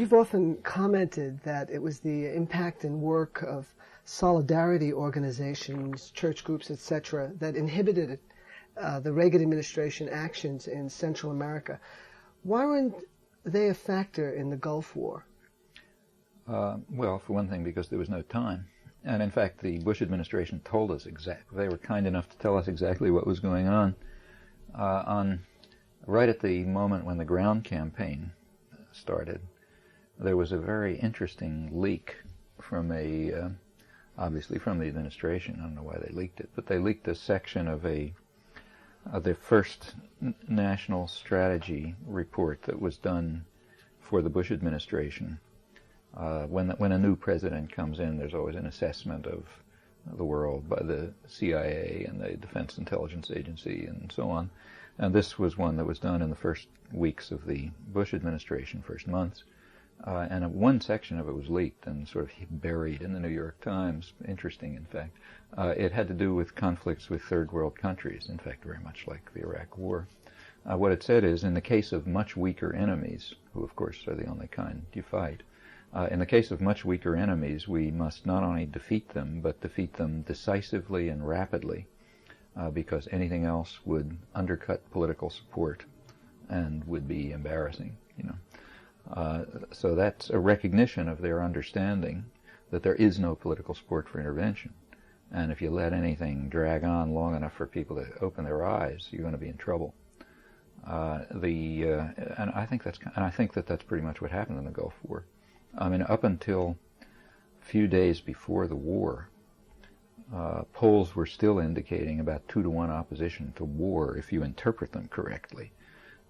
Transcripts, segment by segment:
You've often commented that it was the impact and work of solidarity organizations, church groups, etc., that inhibited the Reagan administration actions in Central America. Why weren't they a factor in the Gulf War? Well, for one thing, because there was no time. And in fact, the Bush administration told us exactly. They were kind enough to tell us exactly what was going on. Right at the moment when the ground campaign started, there was a very interesting leak from obviously from the administration. I don't know why they leaked it, but they leaked a section of the first national strategy report that was done for the Bush administration. When a new president comes in, there's always an assessment of the world by the CIA and the Defense Intelligence Agency and so on. And this was one that was done in the first weeks of the Bush administration, first months. And one section of it was leaked and sort of buried in the New York Times. Interesting, in fact. It had to do with conflicts with third world countries, in fact, very much like the Iraq War. What it said is, in the case of much weaker enemies, who of course are the only kind you fight, in the case of much weaker enemies, we must not only defeat them, but defeat them decisively and rapidly, because anything else would undercut political support and would be embarrassing, you know. So that's a recognition of their understanding that there is no political support for intervention. And if you let anything drag on long enough for people to open their eyes, you're going to be in trouble. And I think that's pretty much what happened in the Gulf War. I mean, up until a few days before the war, polls were still indicating about 2-to-1 opposition to war if you interpret them correctly.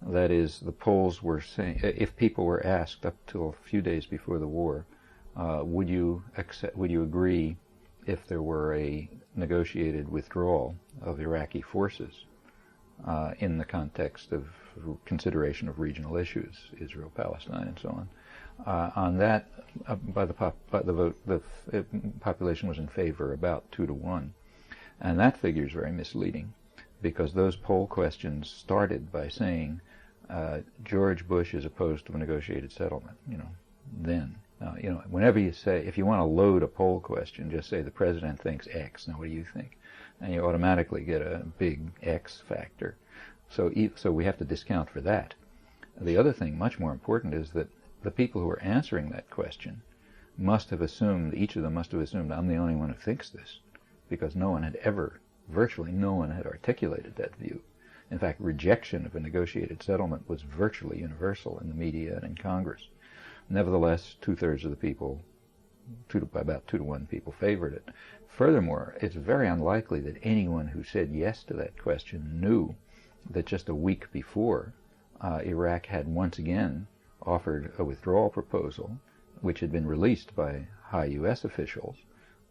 That is, the polls were saying, if people were asked up till a few days before the war, would you agree if there were a negotiated withdrawal of Iraqi forces in the context of consideration of regional issues, Israel, Palestine, and so on. On that, by the vote, the population was in favor, about 2-to-1, and that figure is very misleading, because those poll questions started by saying George Bush is opposed to a negotiated settlement. You know, then you know, whenever you say, if you want to load a poll question, just say the president thinks X. Now, what do you think? And you automatically get a big X factor. So we have to discount for that. The other thing, much more important, is that the people who are answering that question must have assumed, each of them must have assumed, I'm the only one who thinks this, because virtually no one had articulated that view. In fact, rejection of a negotiated settlement was virtually universal in the media and in Congress. Nevertheless, 2/3 of the people, about 2-to-1 people, favored it. Furthermore, it's very unlikely that anyone who said yes to that question knew that just a week before, Iraq had once again offered a withdrawal proposal, which had been released by high U.S. officials.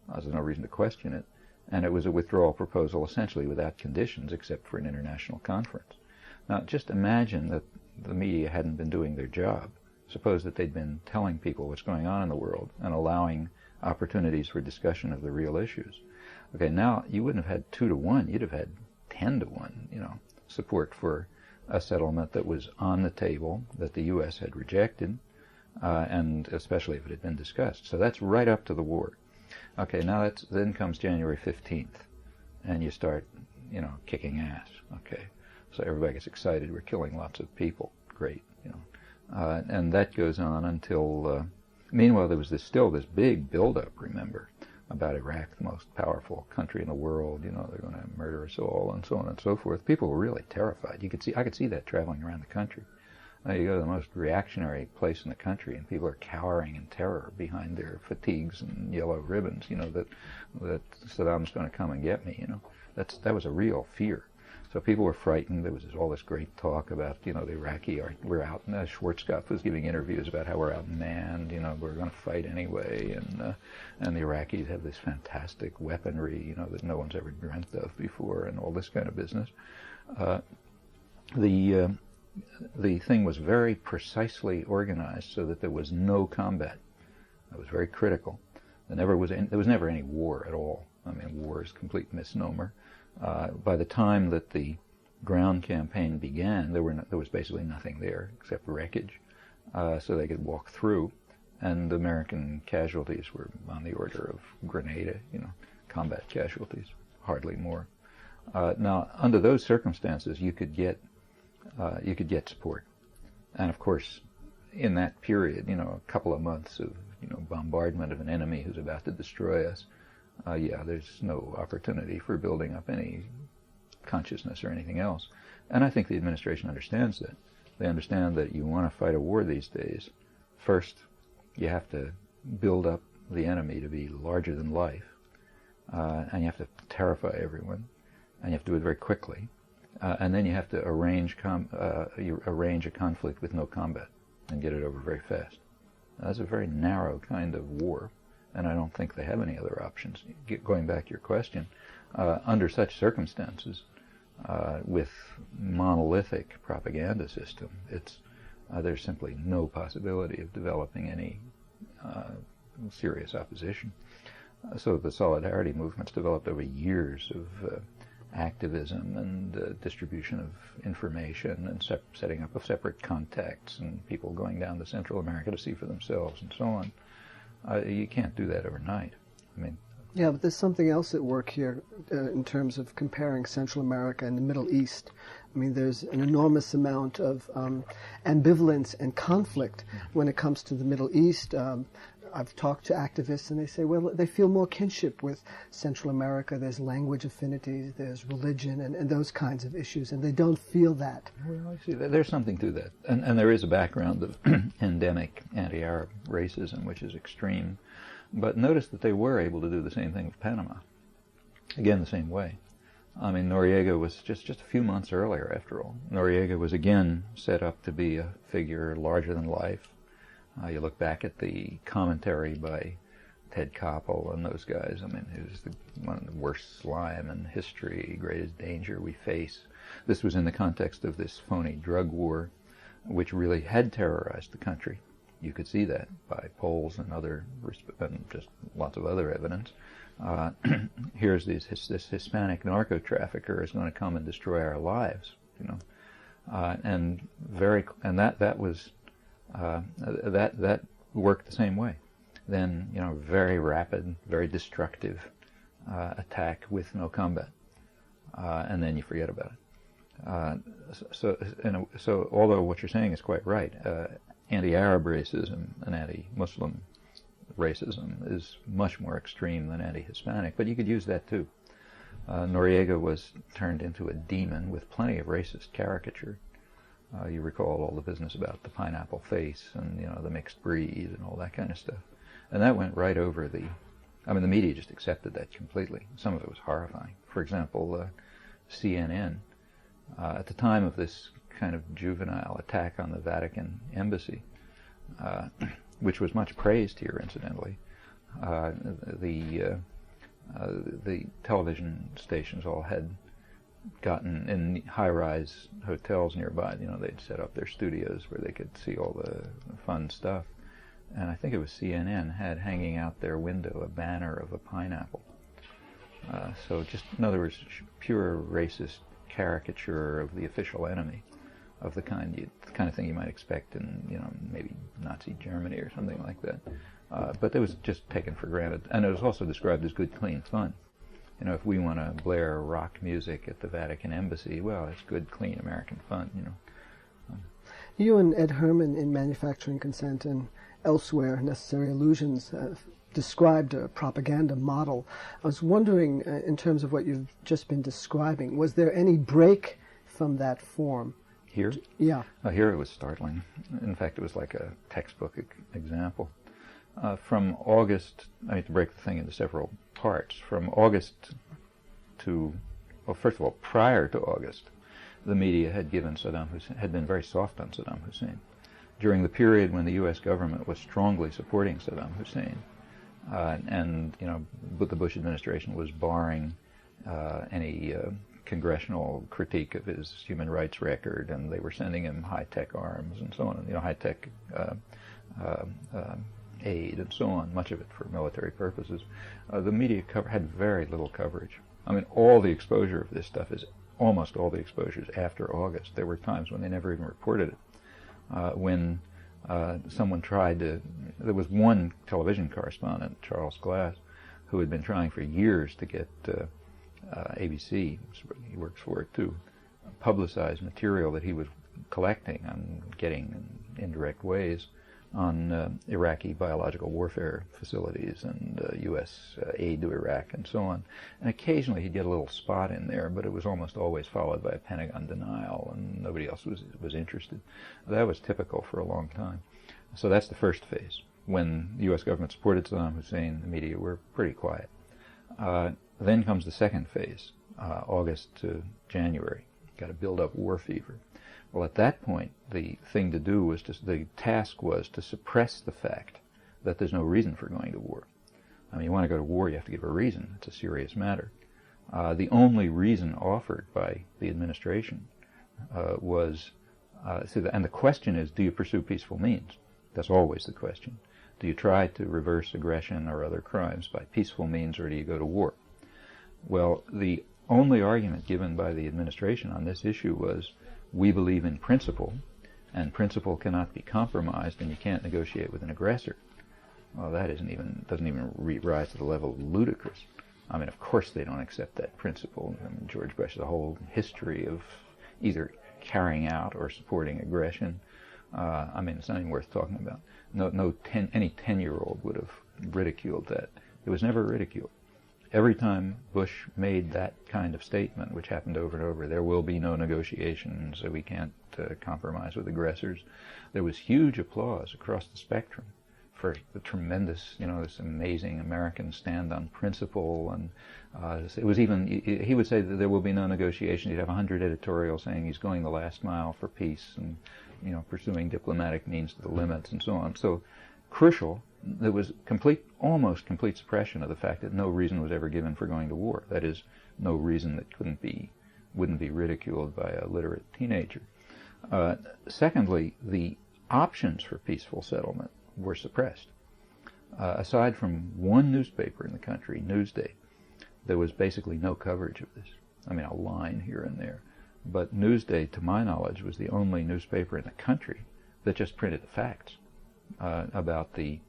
There's no reason to question it. And it was a withdrawal proposal essentially without conditions except for an international conference. Now, just imagine that the media hadn't been doing their job. Suppose that they'd been telling people what's going on in the world and allowing opportunities for discussion of the real issues. Okay, now you wouldn't have had 2-to-1, you'd have had 10-to-1, you know, support for a settlement that was on the table, that the U.S. had rejected, and especially if it had been discussed. So that's right up to the war. Okay, now then comes January 15th, and you start, you know, kicking ass. Okay, so everybody gets excited. We're killing lots of people. Great, you know, and that goes on until. Meanwhile, there was still this big buildup. Remember, about Iraq, the most powerful country in the world. You know, they're going to murder us all, and so on and so forth. People were really terrified. I could see that traveling around the country. You go to the most reactionary place in the country, and people are cowering in terror behind their fatigues and yellow ribbons. You know, that Saddam's going to come and get me. You know, that was a real fear. So people were frightened. There was all this great talk about, you know, the Iraqi we're out. Schwarzkopf was giving interviews about how we're outmanned. You know, we're going to fight anyway, and the Iraqis have this fantastic weaponry, you know, that no one's ever dreamt of before, and all this kind of business. The thing was very precisely organized so that there was no combat. That was very critical. There was never any war at all. I mean, war is a complete misnomer. By the time that the ground campaign began, there was basically nothing there except wreckage. so they could walk through. And the American casualties were on the order of Grenada, combat casualties, hardly more. Now, under those circumstances, you could get support, and of course, in that period, a couple of months of bombardment of an enemy who's about to destroy us, there's no opportunity for building up any consciousness or anything else. And I think the administration understands that. They understand that you want to fight a war these days. First, you have to build up the enemy to be larger than life, and you have to terrify everyone, and you have to do it very quickly, and then you have to arrange a conflict with no combat and get it over very fast. That's a very narrow kind of war, and I don't think they have any other options. Going back to your question, under such circumstances, with monolithic propaganda system, there's simply no possibility of developing any serious opposition. So the solidarity movement's developed over years of activism and distribution of information and setting up of separate contacts and people going down to Central America to see for themselves and so on. You can't do that overnight. Yeah, but there's something else at work here in terms of comparing Central America and the Middle East. There's an enormous amount of ambivalence and conflict when it comes to the Middle East. I've talked to activists and they say, well, they feel more kinship with Central America. There's language affinities, there's religion and those kinds of issues, and they don't feel that. Well, I see. There's something to that. And there is a background of endemic anti-Arab racism, which is extreme. But notice that they were able to do the same thing with Panama. Again, the same way. Noriega was just a few months earlier, after all. Noriega was again set up to be a figure larger than life. You look back at the commentary by Ted Koppel and those guys. He was one of the worst slime in history, greatest danger we face. This was in the context of this phony drug war, which really had terrorized the country. You could see that by polls and just lots of other evidence. Here's this Hispanic narco trafficker is going to come and destroy our lives, and that worked the same way. Then very rapid, very destructive attack with no combat, and then you forget about it. So although what you're saying is quite right, anti-Arab racism and anti-Muslim racism is much more extreme than anti-Hispanic, but you could use that too. Noriega was turned into a demon with plenty of racist caricature. You recall all the business about the pineapple face and the mixed breed and all that kind of stuff, and that went right over the media just accepted that completely. Some of it was horrifying. For example, CNN at the time of this kind of juvenile attack on the Vatican embassy, which was much praised here, incidentally. The television stations all had gotten in high-rise hotels nearby. They'd set up their studios where they could see all the fun stuff. And I think it was CNN had hanging out their window a banner of a pineapple. So just, in other words, pure racist caricature of the official enemy, of the kind of thing you might expect in maybe Nazi Germany or something like that. But it was just taken for granted, and it was also described as good, clean fun. If we want to blare rock music at the Vatican embassy, well, it's good, clean American fun. You and Ed Herman in Manufacturing Consent and elsewhere, Necessary Illusions, described a propaganda model. I was wondering, in terms of what you've just been describing, was there any break from that form? Here? Yeah. Here it was startling. In fact, it was like a textbook example. From August, I need to break the thing into several parts. From August first of all, prior to August, the media had been very soft on Saddam Hussein. During the period when the U.S. government was strongly supporting Saddam Hussein, but the Bush administration was barring any congressional critique of his human rights record, and they were sending him high-tech arms and so on, high-tech aid and so on, much of it for military purposes. The media had very little coverage. All the exposure of this stuff is almost all the exposures after August. There were times when they never even reported it. When Someone tried to, there was one television correspondent, Charles Glass, who had been trying for years to get ABC, he works for it too, publicized material that he was collecting and getting in indirect ways on Iraqi biological warfare facilities and U.S. aid to Iraq and so on. And occasionally he'd get a little spot in there, but it was almost always followed by a Pentagon denial, and nobody else was interested. That was typical for a long time. So that's the first phase. When the U.S. government supported Saddam Hussein, the media were pretty quiet. Then comes the second phase, August to January. Got to build up war fever. Well, at that point, the thing to do was the task was to suppress the fact that there's no reason for going to war. I mean, you want to go to war, you have to give a reason. It's a serious matter. The only reason offered by the administration was, and the question is, do you pursue peaceful means? That's always the question. Do you try to reverse aggression or other crimes by peaceful means, or do you go to war? Well, the only argument given by the administration on this issue was, we believe in principle, and principle cannot be compromised, and you can't negotiate with an aggressor. Well, that doesn't even rise to the level of ludicrous. I mean, of course they don't accept that principle. I mean, George Bush has a whole history of either carrying out or supporting aggression. I mean, it's not even worth talking about. Any 10-year-old would have ridiculed that. It was never ridiculed. Every time Bush made that kind of statement, which happened over and over, there will be no negotiations, so we can't compromise with aggressors, there was huge applause across the spectrum for the tremendous, this amazing American stand on principle. And it was even, he would say that there will be no negotiations. He'd have 100 editorials saying he's going the last mile for peace and, pursuing diplomatic means to the limits and so on. So crucial. There was almost complete suppression of the fact that no reason was ever given for going to war. That is, no reason that wouldn't be ridiculed by a literate teenager. Secondly, the options for peaceful settlement were suppressed. Aside from one newspaper in the country, Newsday, there was basically no coverage of this. I mean, a line here and there. But Newsday, to my knowledge, was the only newspaper in the country that just printed the facts about the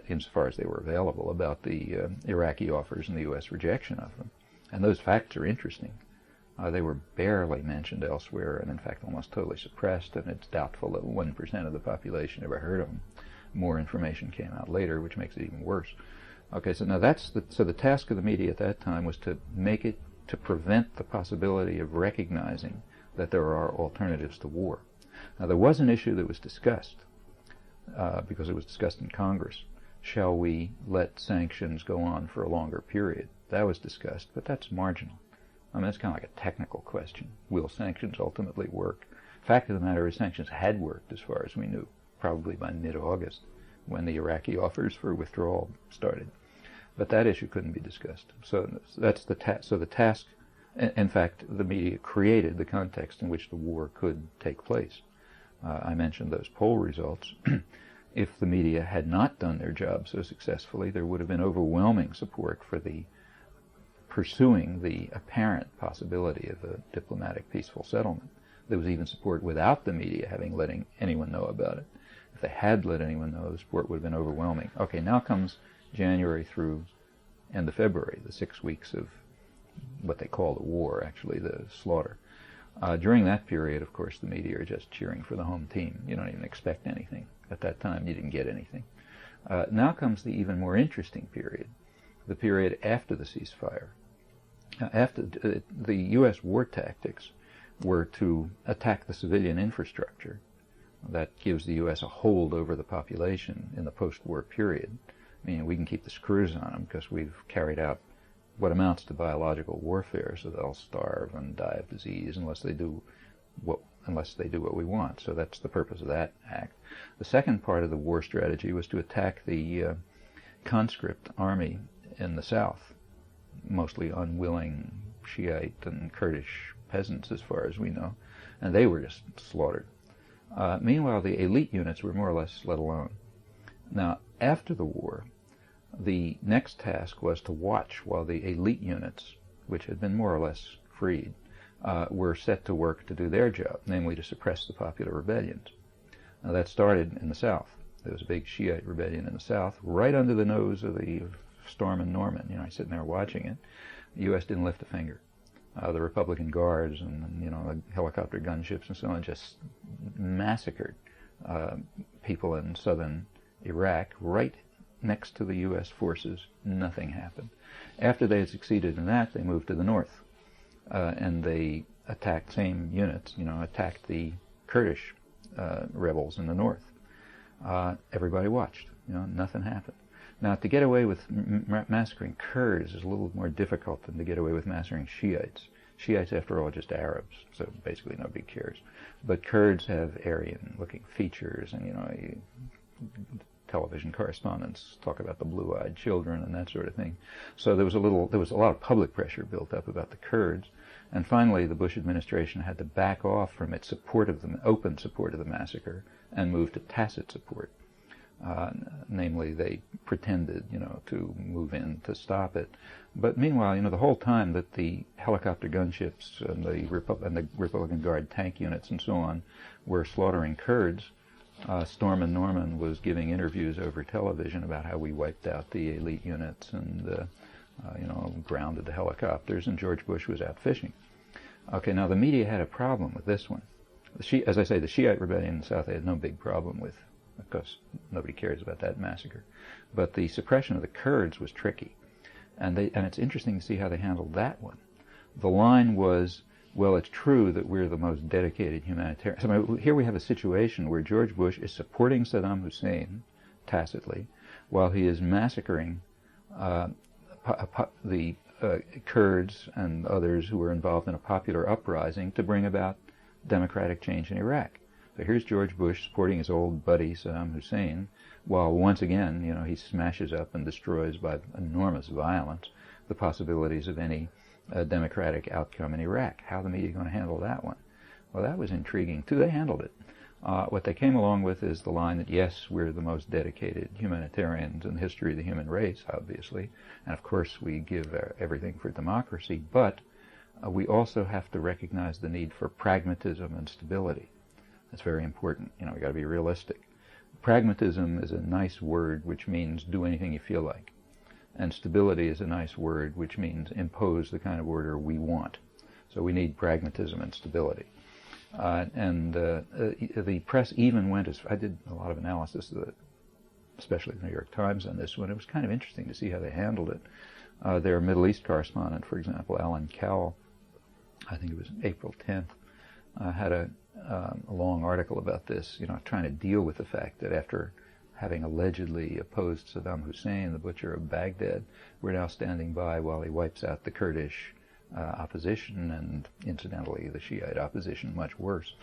insofar as they were available, about the Iraqi offers and the U.S. rejection of them. And those facts are interesting. They were barely mentioned elsewhere, and in fact almost totally suppressed, and it's doubtful that 1% of the population ever heard of them. More information came out later, which makes it even worse. Okay, so now the task of the media at that time was to prevent the possibility of recognizing that there are alternatives to war. Now there was an issue that was discussed, because it was discussed in Congress. Shall we let sanctions go on for a longer period? That was discussed, but that's marginal. I mean, it's kind of like a technical question. Will sanctions ultimately work? Fact of the matter is, sanctions had worked as far as we knew, probably by mid-August, when the Iraqi offers for withdrawal started. But that issue couldn't be discussed. So that's the task. So the task, in fact, the media created the context in which the war could take place. I mentioned those poll results. If the media had not done their job so successfully, there would have been overwhelming support for pursuing the apparent possibility of a diplomatic peaceful settlement. There was even support without the media letting anyone know about it. If they had let anyone know, the support would have been overwhelming. Okay, now comes January through end of February, the 6 weeks of what they call the war, actually, the slaughter. During that period, of course, the media are just cheering for the home team. You don't even expect anything. At that time, you didn't get anything. Now comes the even more interesting period, the period after the ceasefire. After the U.S. war tactics were to attack the civilian infrastructure. That gives the U.S. a hold over the population in the post-war period. I mean, we can keep the screws on them because we've carried out what amounts to biological warfare, so they'll starve and die of disease unless they do what we want. So that's the purpose of that act. The second part of the war strategy was to attack the conscript army in the south, mostly unwilling Shiite and Kurdish peasants, as far as we know, and they were just slaughtered. Meanwhile, the elite units were more or less let alone. Now, after the war, the next task was to watch while the elite units, which had been more or less freed, were set to work to do their job, namely to suppress the popular rebellions. Now, that started in the south. There was a big Shiite rebellion in the south, right under the nose of the Storm and Norman. You know, I was sitting there watching it. The U.S. didn't lift a finger. The Republican Guards and, you know, the helicopter gunships and so on just massacred people in southern Iraq right next to the U.S. forces. Nothing happened. After they had succeeded in that, they moved to the north, and they attacked, same units, you know, attacked the Kurdish rebels in the north. Everybody watched. You know, nothing happened. Now, to get away with massacring Kurds is a little more difficult than to get away with massacring Shiites. Shiites, after all, are just Arabs, so basically nobody cares. But Kurds have Aryan-looking features, and, you know, television correspondents talk about the blue-eyed children and that sort of thing. So there was a lot of public pressure built up about the Kurds, and finally the Bush administration had to back off from its support of the open support of the massacre and move to tacit support. Namely, they pretended, you know, to move in to stop it. But meanwhile, you know, the whole time that the helicopter gunships and the Republican Guard tank units and so on were slaughtering Kurds, Storm and Norman was giving interviews over television about how we wiped out the elite units and, you know, grounded the helicopters, and George Bush was out fishing. Okay, now the media had a problem with this one. As I say, the Shiite rebellion in the South they had no big problem with. Of course, nobody cares about that massacre. But the suppression of the Kurds was tricky. And it's interesting to see how they handled that one. The line was, well, it's true that we're the most dedicated humanitarian. So here we have a situation where George Bush is supporting Saddam Hussein tacitly, while he is massacring the Kurds and others who were involved in a popular uprising to bring about democratic change in Iraq. So here's George Bush supporting his old buddy Saddam Hussein, while once again, you know, he smashes up and destroys by enormous violence the possibilities of any democratic outcome in Iraq. How are the media going to handle that one? Well, that was intriguing too. They handled it. What they came along with is the line that, yes, we're the most dedicated humanitarians in the history of the human race, obviously, and of course we give everything for democracy, but we also have to recognize the need for pragmatism and stability. That's very important. You know, we've got to be realistic. Pragmatism is a nice word which means do anything you feel like. And stability is a nice word which means impose the kind of order we want. So we need pragmatism and stability. The press even went as... I did a lot of analysis, especially the New York Times on this one. It was kind of interesting to see how they handled it. Their Middle East correspondent, for example, Alan Cowell, I think it was April 10th, had a long article about this, you know, trying to deal with the fact that after having allegedly opposed Saddam Hussein, the butcher of Baghdad, we're now standing by while he wipes out the Kurdish opposition and, incidentally, the Shiite opposition much worse.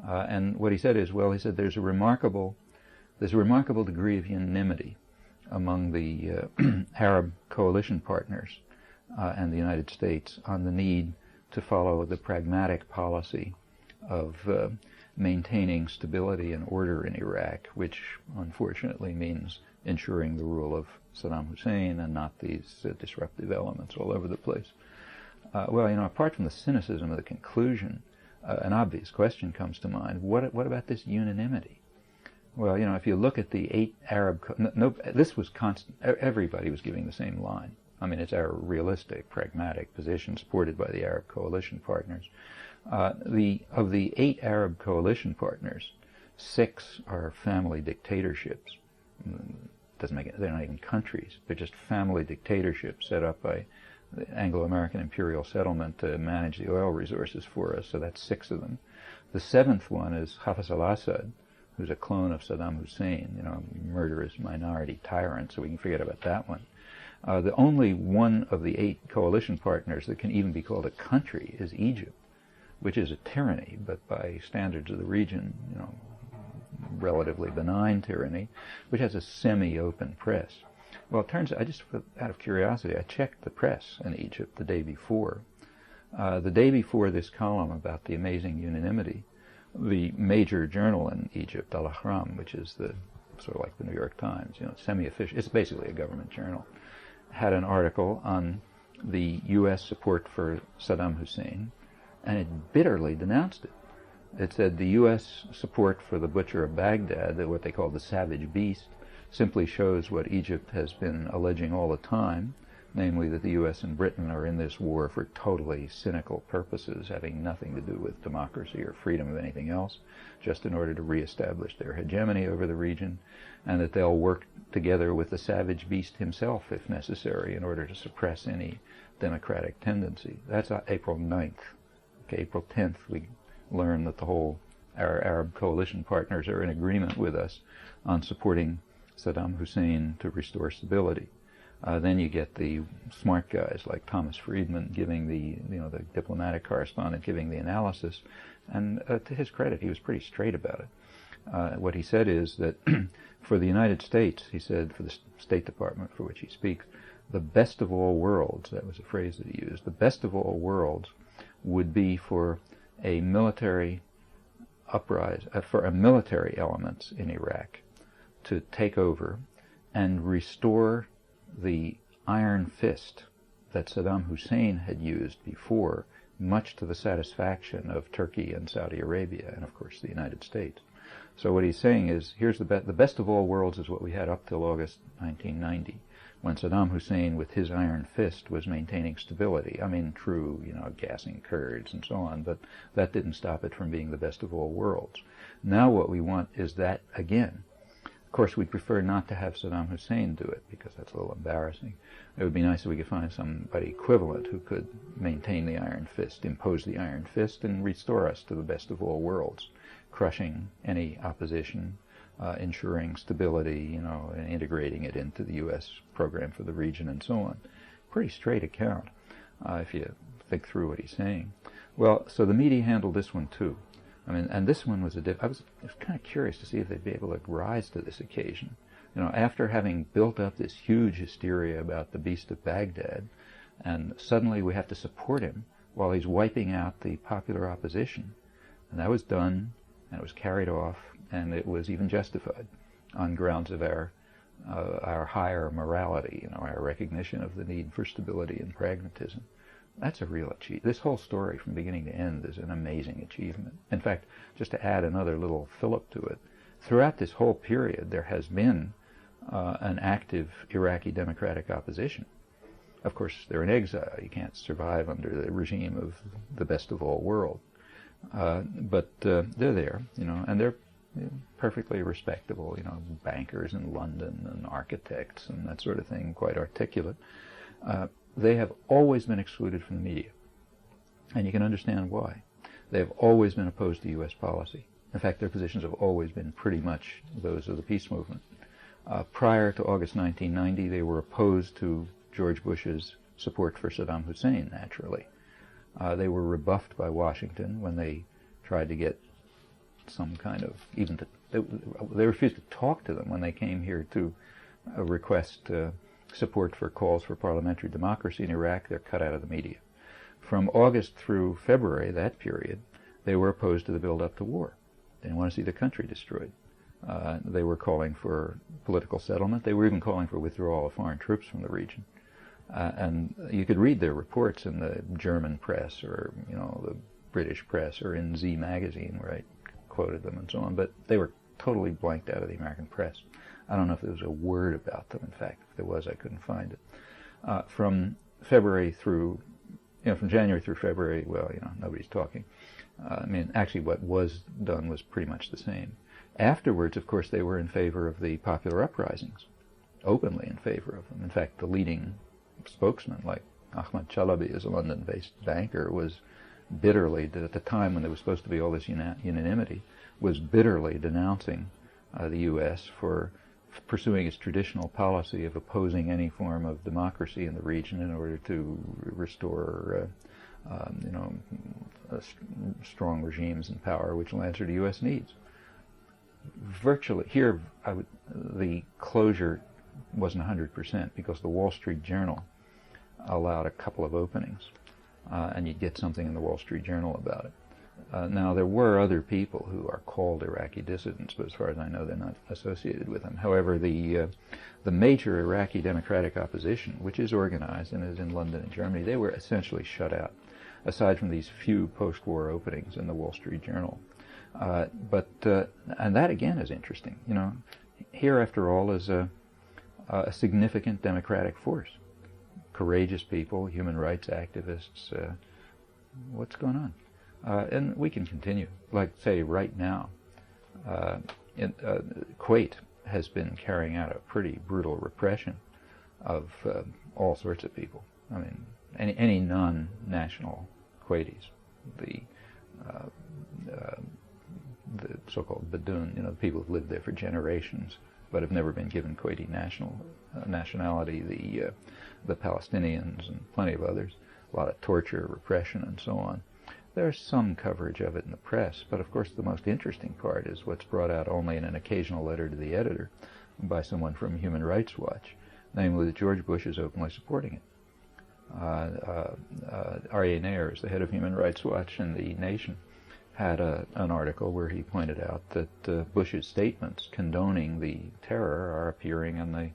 And what he said is, well, he said there's a remarkable degree of unanimity among the Arab coalition partners and the United States on the need to follow the pragmatic policy of maintaining stability and order in Iraq, which unfortunately means ensuring the rule of Saddam Hussein and not these disruptive elements all over the place. Well, you know, apart from the cynicism of the conclusion, an obvious question comes to mind. What about this unanimity? Well, you know, if you look at the 8 Arab... this was constant. Everybody was giving the same line. I mean, it's our realistic, pragmatic position supported by the Arab coalition partners. Of the 8 Arab coalition partners, 6 are family dictatorships. They're not even countries. They're just family dictatorships set up by the Anglo-American imperial settlement to manage the oil resources for us. So that's 6 of them. The 7th one is Hafez al-Assad, who's a clone of Saddam Hussein, you know, murderous minority tyrant. So we can forget about that one. The only one of the 8 coalition partners that can even be called a country is Egypt, which is a tyranny, but by standards of the region, you know, relatively benign tyranny, which has a semi-open press. Well, it turns out, out of curiosity, I checked the press in Egypt the day before. The day before this column about the amazing unanimity, the major journal in Egypt, Al-Ahram, which is sort of like the New York Times, you know, semi-official, it's basically a government journal, had an article on the U.S. support for Saddam Hussein, and it bitterly denounced it. It said the U.S. support for the butcher of Baghdad, what they call the savage beast, simply shows what Egypt has been alleging all the time, namely that the U.S. and Britain are in this war for totally cynical purposes, having nothing to do with democracy or freedom of anything else, just in order to reestablish their hegemony over the region, and that they'll work together with the savage beast himself, if necessary, in order to suppress any democratic tendency. That's April 9th. Okay, April 10th, we learn that our Arab coalition partners are in agreement with us on supporting Saddam Hussein to restore stability. Then you get the smart guys like Thomas Friedman giving the diplomatic correspondent giving the analysis, and to his credit, he was pretty straight about it. What he said is that for the United States, he said, for the State Department for which he speaks, the best of all worlds, that was a phrase that he used, the best of all worlds would be for a military elements in Iraq to take over and restore the iron fist that Saddam Hussein had used before, much to the satisfaction of Turkey and Saudi Arabia, and of course the United States. So what he's saying is, here's the best of all worlds is what we had up till August 1990, when Saddam Hussein, with his iron fist, was maintaining stability. I mean, true, gassing Kurds and so on, but that didn't stop it from being the best of all worlds. Now what we want is that again. Of course, we'd prefer not to have Saddam Hussein do it, because that's a little embarrassing. It would be nice if we could find somebody equivalent who could maintain the iron fist, impose the iron fist, and restore us to the best of all worlds, crushing any opposition, ensuring stability, and integrating it into the U.S. program for the region and so on. Pretty straight account, if you think through what he's saying. Well, so the media handled this one too. I mean, and this one was I was kind of curious to see if they'd be able to rise to this occasion. After having built up this huge hysteria about the beast of Baghdad, and suddenly we have to support him while he's wiping out the popular opposition. And that was done, and it was carried off, and it was even justified on grounds of our higher morality, our recognition of the need for stability and pragmatism. That's a real achievement. This whole story from beginning to end is an amazing achievement. In fact, just to add another little fillip to it, throughout this whole period there has been an active Iraqi democratic opposition. Of course, they're in exile. You can't survive under the regime of the best of all worlds. But they're there, and they're perfectly respectable, bankers in London and architects and that sort of thing, quite articulate. They have always been excluded from the media, and you can understand why. They have always been opposed to U.S. policy. In fact, their positions have always been pretty much those of the peace movement. Prior to August 1990, they were opposed to George Bush's support for Saddam Hussein, naturally. They were rebuffed by Washington when they tried to get some kind of, they refused to talk to them when they came here to request support for calls for parliamentary democracy in Iraq. They're cut out of the media. From August through February, that period, they were opposed to the build-up to war. They didn't want to see the country destroyed. They were calling for political settlement. They were even calling for withdrawal of foreign troops from the region. And you could read their reports in the German press or, the British press or in Z magazine where I quoted them and so on, but they were totally blanked out of the American press. I don't know if there was a word about them. In fact, if there was, I couldn't find it. From February through, from January through February, well, nobody's talking. Actually what was done was pretty much the same. Afterwards, of course, they were in favor of the popular uprisings, openly in favor of them. In fact, the leading spokesman, like Ahmad Chalabi, as a London-based banker, was bitterly, at the time when there was supposed to be all this unanimity, was bitterly denouncing the U.S. for pursuing its traditional policy of opposing any form of democracy in the region in order to restore, strong regimes in power which will answer to U.S. needs. Virtually, here the closure wasn't 100% because the Wall Street Journal allowed a couple of openings, and you'd get something in the Wall Street Journal about it. Now, there were other people who are called Iraqi dissidents, but as far as I know, they're not associated with them. However, the major Iraqi democratic opposition, which is organized and is in London and Germany, they were essentially shut out, aside from these few post-war openings in the Wall Street Journal. And that again is interesting. You know, here after all is a significant democratic force, courageous people, human rights activists. What's going on? And we can continue. Like say right now, Kuwait has been carrying out a pretty brutal repression of all sorts of people. I mean, any non-national Kuwaitis, the so-called Badoon, you know, the people who've lived there for generations but have never been given Kuwaiti nationality, the Palestinians and plenty of others, a lot of torture, repression, and so on. There's some coverage of it in the press, but of course the most interesting part is what's brought out only in an occasional letter to the editor by someone from Human Rights Watch, namely that George Bush is openly supporting it. Aryeh Neher is the head of Human Rights Watch, and The Nation had an article where he pointed out that Bush's statements condoning the terror are appearing on the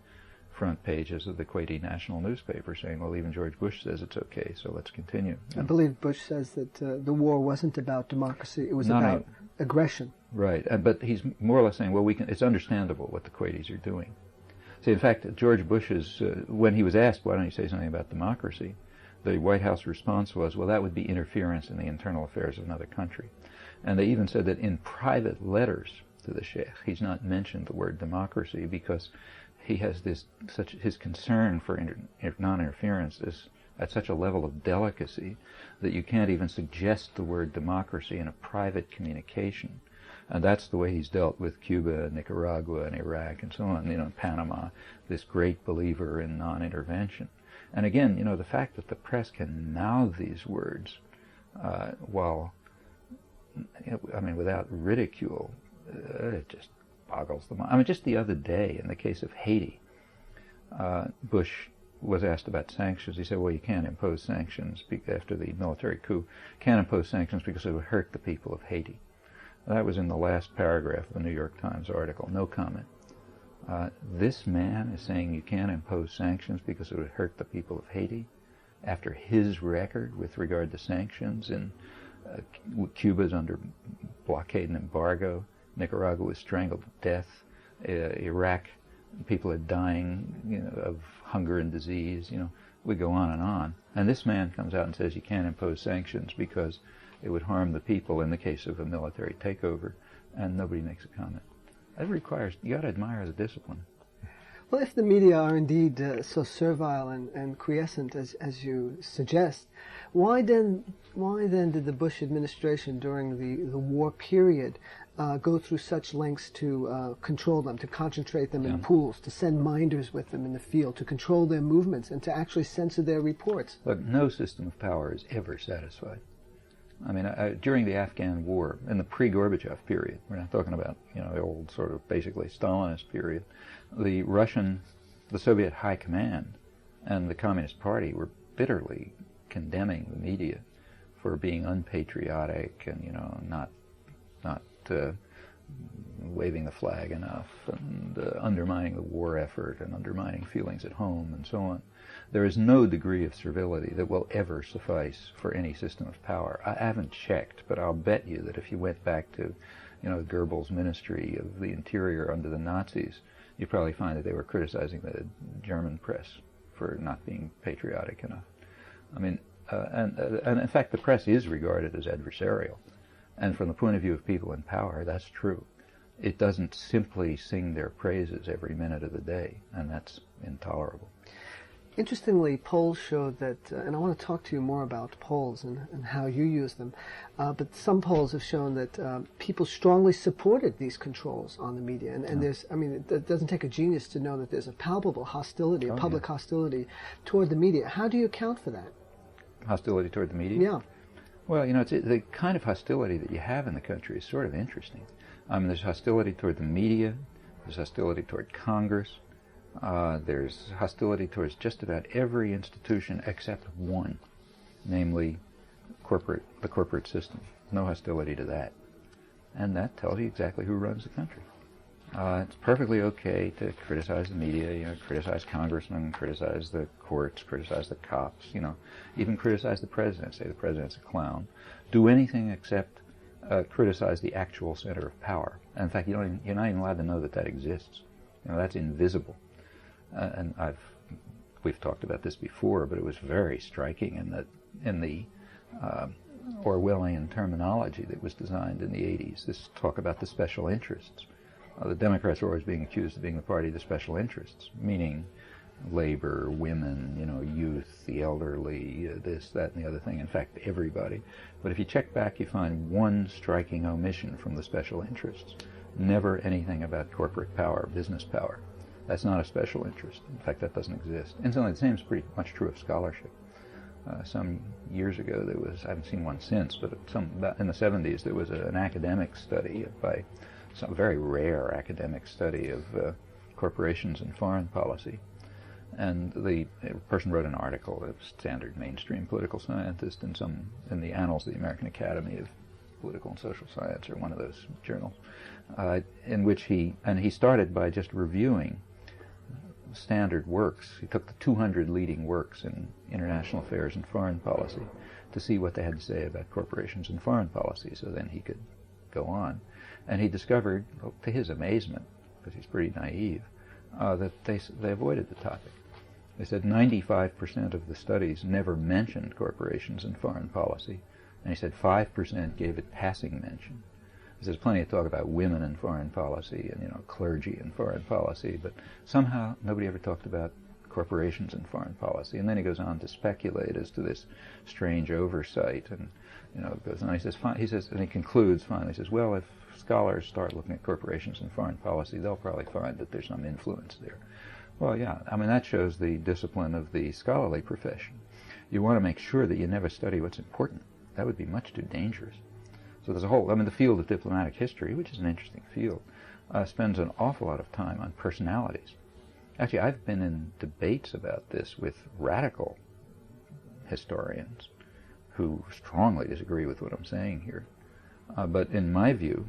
front pages of the Kuwaiti national newspaper, saying, well, even George Bush says it's okay, so let's continue. I believe Bush says that the war wasn't about democracy, it was about aggression. Right, but he's more or less saying, well, it's understandable what the Kuwaitis are doing. See, in fact, George Bush's, when he was asked, why don't you say something about democracy, the White House response was, well, that would be interference in the internal affairs of another country. And they even said that in private letters to the Sheikh, he's not mentioned the word democracy because he has his concern for non-interference is at such a level of delicacy that you can't even suggest the word democracy in a private communication. And that's the way he's dealt with Cuba, Nicaragua, and Iraq, and so on, you know, Panama, this great believer in non-intervention. And again, you know, the fact that the press can mouth these words while, you know, I mean, without ridicule, it just boggles the mind. I mean, just the other day, in the case of Haiti, Bush was asked about sanctions. He said, well, you can't impose sanctions after the military coup. Can't impose sanctions because it would hurt the people of Haiti. That was in the last paragraph of the New York Times article. No comment. This man is saying you can't impose sanctions because it would hurt the people of Haiti after his record with regard to sanctions. And Cuba's under blockade and embargo. Nicaragua was strangled to death. Iraq, people are dying, you know, of hunger and disease. You know, we go on and on. And this man comes out and says you can't impose sanctions because it would harm the people in the case of a military takeover, and nobody makes a comment. That requires, you got to admire the discipline. Well, if the media are indeed so servile and quiescent as you suggest, why then did the Bush administration during the war period go through such lengths to control them, to concentrate them in pools, to send minders with them in the field, to control their movements, and to actually censor their reports? Look, no system of power is ever satisfied. I mean, during the Afghan war, in the pre-Gorbachev period, we're not talking about, you know, the old sort of basically Stalinist period, the Soviet high command and the Communist Party were bitterly condemning the media for being unpatriotic and, you know, not waving the flag enough and undermining the war effort and undermining feelings at home and so on. There is no degree of servility that will ever suffice for any system of power. I haven't checked, but I'll bet you that if you went back to, you know, Goebbels' Ministry of the Interior under the Nazis, you'd probably find that they were criticizing the German press for not being patriotic enough. I mean, and in fact, the press is regarded as adversarial. And from the point of view of people in power, that's true. It doesn't simply sing their praises every minute of the day, and that's intolerable. Interestingly, polls showed that, and I want to talk to you more about polls and how you use them, but some polls have shown that people strongly supported these controls on the media. And there's, I mean, it doesn't take a genius to know that there's a palpable hostility, a public hostility toward the media. How do you account for that? Hostility toward the media? Yeah. Well, you know, the kind of hostility that you have in the country is sort of interesting. I mean, there's hostility toward the media, there's hostility toward Congress, there's hostility towards just about every institution except one, namely the corporate system. No hostility to that. And that tells you exactly who runs the country. It's perfectly okay to criticize the media, you know, criticize congressmen, criticize the courts, criticize the cops, you know, even criticize the president, say the president's a clown. Do anything except criticize the actual center of power. And in fact, you're not even allowed to know that that exists. That's invisible. And we've talked about this before, but it was very striking in the Orwellian terminology that was designed in the 80s. This talk about the special interests. The Democrats are always being accused of being the party of the special interests, meaning labor, women, youth, the elderly, this, that, and the other thing. In fact, everybody. But if you check back, you find one striking omission from the special interests. Never anything about corporate power, business power. That's not a special interest. In fact, that doesn't exist. Incidentally, the same is pretty much true of scholarship. Some years ago, there was, I haven't seen one since, but in the 70s, there was an academic study by some very rare academic study of corporations and foreign policy. And the person wrote an article, a standard mainstream political scientist, in the Annals of the American Academy of Political and Social Science, or one of those journals, in which he started by just reviewing standard works. He took the 200 leading works in international affairs and foreign policy to see what they had to say about corporations and foreign policy, so then he could go on. And he discovered, to his amazement, because he's pretty naive, that they avoided the topic. They said 95% of the studies never mentioned corporations and foreign policy, and he said 5% gave it passing mention. There's plenty of talk about women in foreign policy and clergy in foreign policy, but somehow nobody ever talked about corporations in foreign policy. And then he goes on to speculate as to this strange oversight, and goes on. He says, and he concludes finally. He says, well, if scholars start looking at corporations in foreign policy, they'll probably find that there's some influence there. Well, yeah, I mean, that shows the discipline of the scholarly profession. You want to make sure that you never study what's important. That would be much too dangerous. So there's the field of diplomatic history, which is an interesting field, spends an awful lot of time on personalities. Actually, I've been in debates about this with radical historians who strongly disagree with what I'm saying here. But in my view,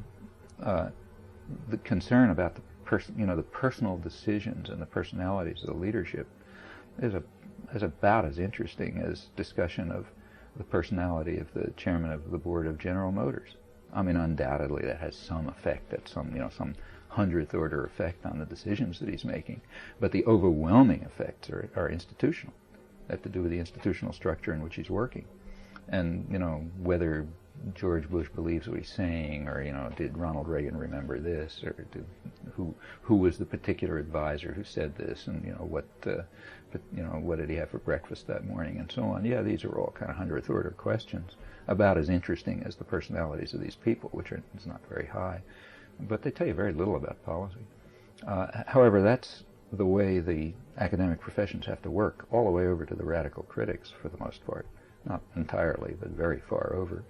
the concern about the personal decisions and the personalities of the leadership is about as interesting as discussion of the personality of the chairman of the board of General Motors. I mean, undoubtedly that has some effect, some 100th order effect on the decisions that he's making. But the overwhelming effects are institutional. They have to do with the institutional structure in which he's working. And, whether George Bush believes what he's saying, or, did Ronald Reagan remember this, or who was the particular advisor who said this, and, what did he have for breakfast that morning, and so on. Yeah, these are all kind of 100th order questions, about as interesting as the personalities of these people, which is not very high. But they tell you very little about policy. However, that's the way the academic professions have to work, all the way over to the radical critics, for the most part. Not entirely, but very far over.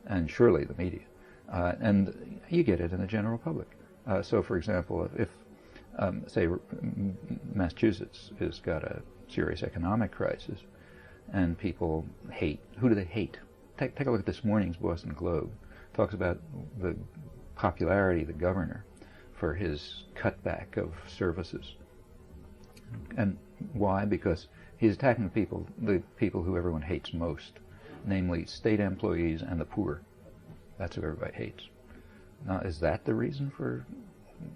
And surely the media. And you get it in the general public. So, for example, if, say, Massachusetts has got a serious economic crisis, and people hate, who do they hate? Take a look at this morning's Boston Globe. It talks about the popularity of the governor for his cutback of services. And why? Because he's attacking the people who everyone hates most, namely state employees and the poor. That's who everybody hates. Now, is that the reason for,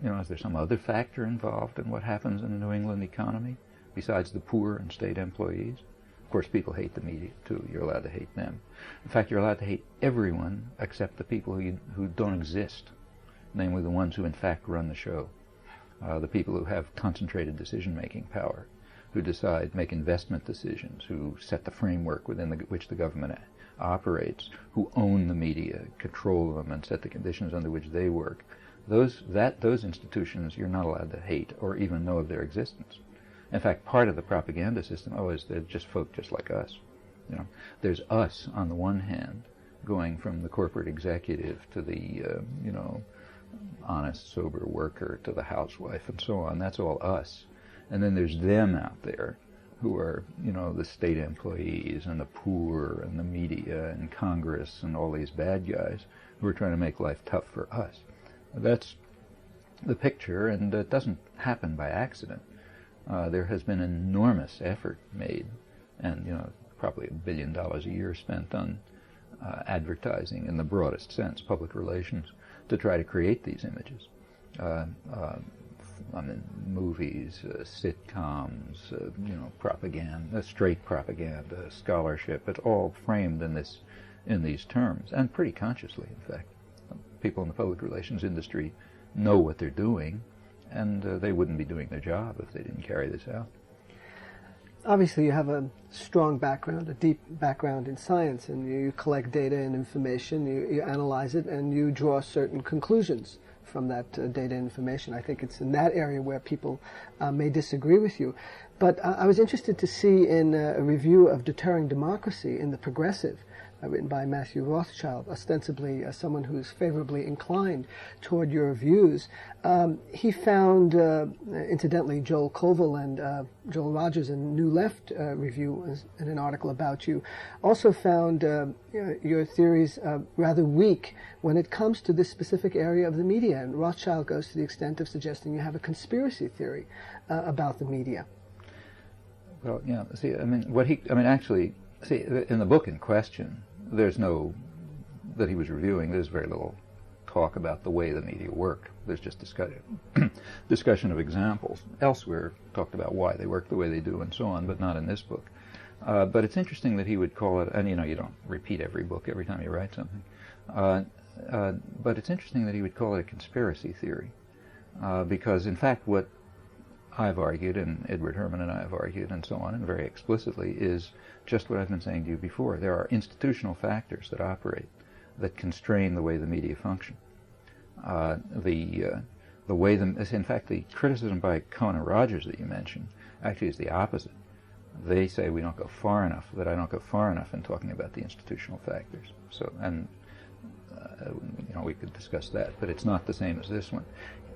is there some other factor involved in what happens in the New England economy besides the poor and state employees? Of course, people hate the media, too. You're allowed to hate them. In fact, you're allowed to hate everyone except the people who don't exist, namely the ones who, in fact, run the show, the people who have concentrated decision-making power, who make investment decisions, who set the framework within which the government operates, who own the media, control them, and set the conditions under which they work. Those institutions you're not allowed to hate or even know of their existence. In fact, part of the propaganda system, is they're just folk just like us. There's us on the one hand, going from the corporate executive to the, honest, sober worker to the housewife and so on. That's all us. And then there's them out there who are, the state employees and the poor and the media and Congress and all these bad guys who are trying to make life tough for us. That's the picture, and it doesn't happen by accident. There has been enormous effort made, and probably $1 billion a year spent on advertising in the broadest sense, public relations, to try to create these images. Movies, sitcoms, propaganda, straight propaganda, scholarship. It's all framed in these terms, and pretty consciously, in fact. People in the public relations industry know what they're doing, and they wouldn't be doing their job if they didn't carry this out. Obviously, you have a strong background, a deep background in science, and you collect data and information, you analyze it, and you draw certain conclusions from that data and information. I think it's in that area where people may disagree with you. But I was interested to see in a review of Deterring Democracy in The Progressive, written by Matthew Rothschild, ostensibly someone who's favorably inclined toward your views. He found, incidentally, Joel Koval and Joel Rogers in New Left review in an article about you, also found your theories rather weak when it comes to this specific area of the media. And Rothschild goes to the extent of suggesting you have a conspiracy theory about the media. Well, yeah, see, actually, see, in the book in question, there's no, that he was reviewing, there's very little talk about the way the media work. There's just discussion of examples. Elsewhere, talked about why they work the way they do and so on, but not in this book. But it's interesting that he would call it, and you don't repeat every book every time you write something, but it's interesting that he would call it a conspiracy theory, because in fact what I've argued, and Edward Herman and I have argued, and so on, and very explicitly, is just what I've been saying to you before. There are institutional factors that operate that constrain the way the media function. The way in fact, the criticism by Cohen and Rogers that you mentioned actually is the opposite. They say we don't go far enough, that I don't go far enough in talking about the institutional factors. So, and we could discuss that, but it's not the same as this one.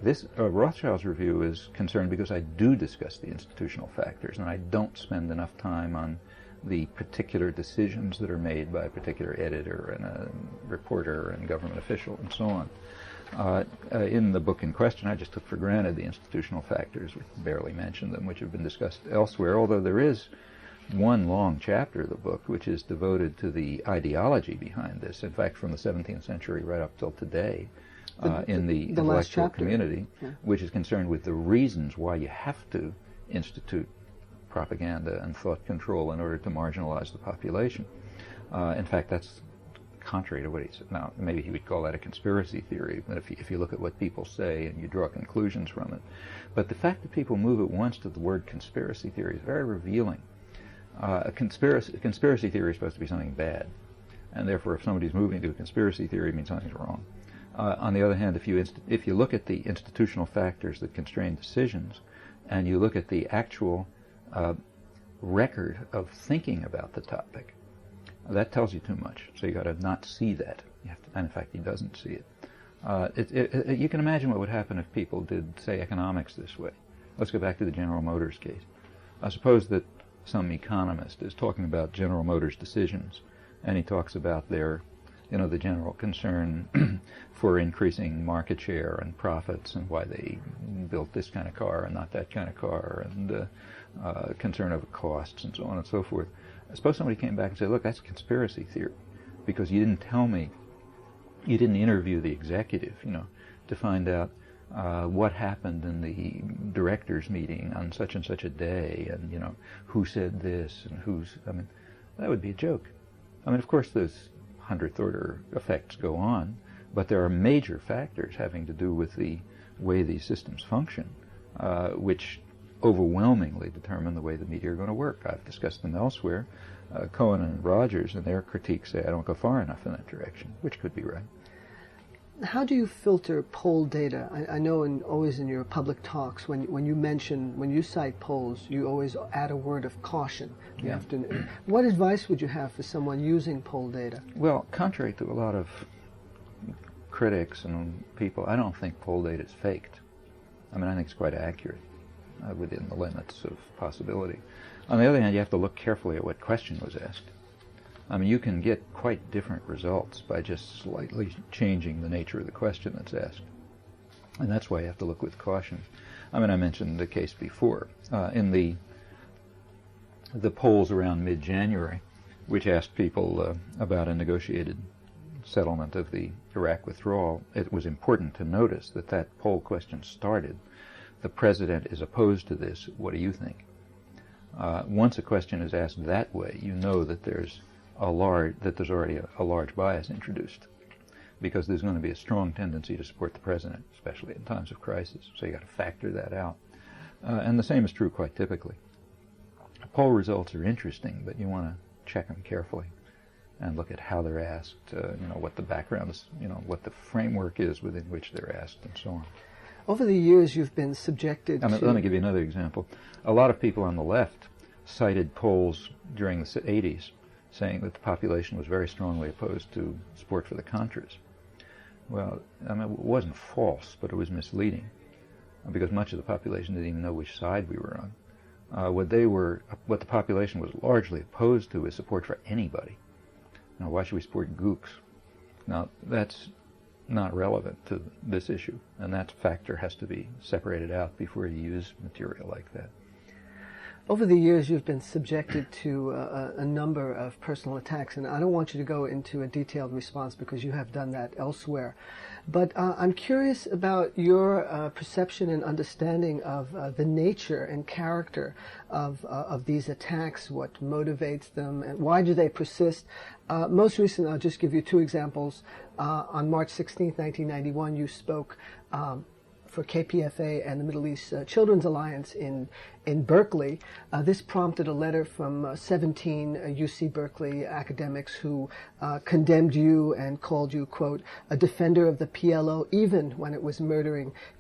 This Rothschild's review is concerned because I do discuss the institutional factors, and I don't spend enough time on the particular decisions that are made by a particular editor and a reporter and government official and so on. In the book in question, I just took for granted the institutional factors, we barely mentioned them, which have been discussed elsewhere, although there is one long chapter of the book which is devoted to the ideology behind this, in fact from the 17th century right up till today, in the intellectual community, which is concerned with the reasons why you have to institute propaganda and thought control in order to marginalize the population. In fact, that's contrary to what he said. Now, maybe he would call that a conspiracy theory, but if you look at what people say and you draw conclusions from it. But the fact that people move at once to the word conspiracy theory is very revealing. A conspiracy theory is supposed to be something bad, and therefore if somebody's moving to a conspiracy theory, it means something's wrong. On the other hand, if you look at the institutional factors that constrain decisions, and you look at the actual record of thinking about the topic, that tells you too much. So you got to not see that. You have to, and in fact, he doesn't see it. You can imagine what would happen if people did, say, economics this way. Let's go back to the General Motors case. Suppose that some economist is talking about General Motors decisions, and he talks about their, the general concern for increasing market share and profits, and why they built this kind of car and not that kind of car, and concern over costs and so on and so forth. Suppose somebody came back and said, look, that's a conspiracy theory, because you didn't tell me, you didn't interview the executive, to find out what happened in the directors' meeting on such and such a day, and, who said this, and that would be a joke. Of course, those 100th order effects go on, but there are major factors having to do with the way these systems function, which overwhelmingly determine the way the media are going to work. I've discussed them elsewhere. Cohen and Rogers in their critiques say I don't go far enough in that direction, which could be right. How do you filter poll data? I know always in your public talks, when you cite polls, you always add a word of caution. Yeah. What advice would you have for someone using poll data? Well, contrary to a lot of critics and people, I don't think poll data is faked. I think it's quite accurate within the limits of possibility. On the other hand, you have to look carefully at what question was asked. You can get quite different results by just slightly changing the nature of the question that's asked. And that's why you have to look with caution. I mentioned the case before. In the polls around mid-January, which asked people about a negotiated settlement of the Iraq withdrawal, it was important to notice that that poll question started, "The president is opposed to this. What do you think?" Once a question is asked that way, you know that there's already a large bias introduced, because there's going to be a strong tendency to support the president, especially in times of crisis. So you got to factor that out. And the same is true quite typically. Poll results are interesting, but you want to check them carefully and look at how they're asked, what the background is, what the framework is within which they're asked, and so on. Over the years, you've been subjected to... Let me give you another example. A lot of people on the left cited polls during the 80s saying that the population was very strongly opposed to support for the Contras. Well, it wasn't false, but it was misleading, because much of the population didn't even know which side we were on. What the population was largely opposed to is support for anybody. Now, why should we support gooks? Now, that's not relevant to this issue, and that factor has to be separated out before you use material like that. Over the years, you've been subjected to a number of personal attacks, and I don't want you to go into a detailed response because you have done that elsewhere. But I'm curious about your perception and understanding of the nature and character of these attacks, what motivates them, and why do they persist. Most recently, I'll just give you two examples. On March 16, 1991, you spoke for KPFA and the Middle East Children's Alliance in Berkeley. This prompted a letter from 17 UC Berkeley academics who condemned you and called you, quote, a defender of the PLO even when it was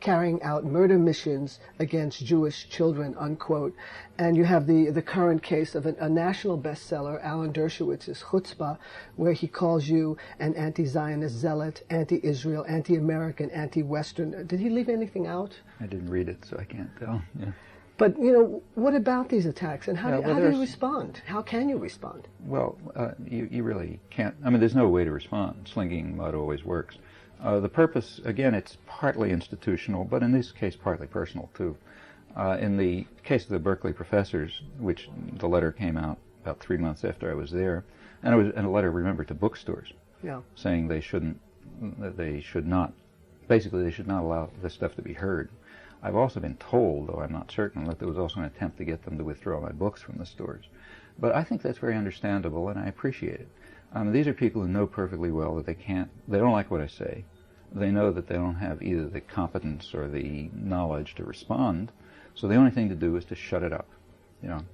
carrying out murder missions against Jewish children, unquote. And you have the current case of a national bestseller, Alan Dershowitz's Chutzpah, where he calls you an anti-Zionist zealot, anti-Israel, anti-American, anti-Western. Did he leave anything out? I didn't read it, so I can't tell. Yeah. But, what about these attacks, and how do you respond? How can you respond? Well, you really can't. There's no way to respond. Slinging mud always works. The purpose, again, it's partly institutional, but in this case, partly personal, too. In the case of the Berkeley professors, which the letter came out about 3 months after I was there, and it was a letter, remember, to bookstores, saying they should not allow this stuff to be heard. I've also been told, though I'm not certain, that there was also an attempt to get them to withdraw my books from the stores. But I think that's very understandable, and I appreciate it. These are people who know perfectly well that they don't like what I say. They know that they don't have either the competence or the knowledge to respond, so the only thing to do is to shut it up.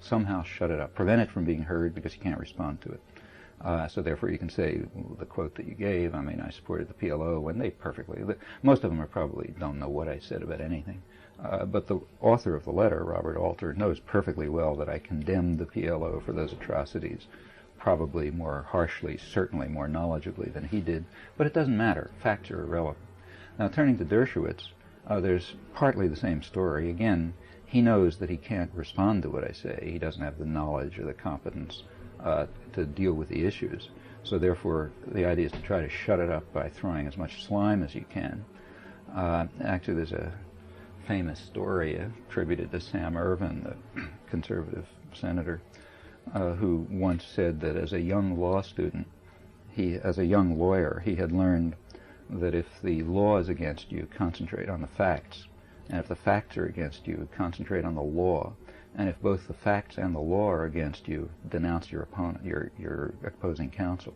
Somehow shut it up. Prevent it from being heard because you can't respond to it. So therefore you can say the quote that you gave, I supported the PLO, when most of them probably don't know what I said about anything. But the author of the letter, Robert Alter, knows perfectly well that I condemned the PLO for those atrocities, probably more harshly, certainly more knowledgeably than he did. But it doesn't matter. Facts are irrelevant. Now, turning to Dershowitz, there's partly the same story. Again, he knows that he can't respond to what I say. He doesn't have the knowledge or the competence to deal with the issues. So therefore, the idea is to try to shut it up by throwing as much slime as you can. Actually, there's a famous story attributed to Sam Ervin, the conservative senator, who once said that as a young law student, as a young lawyer, he had learned that if the law is against you, concentrate on the facts. And if the facts are against you, concentrate on the law. And if both the facts and the law are against you, denounce your opponent, your opposing counsel.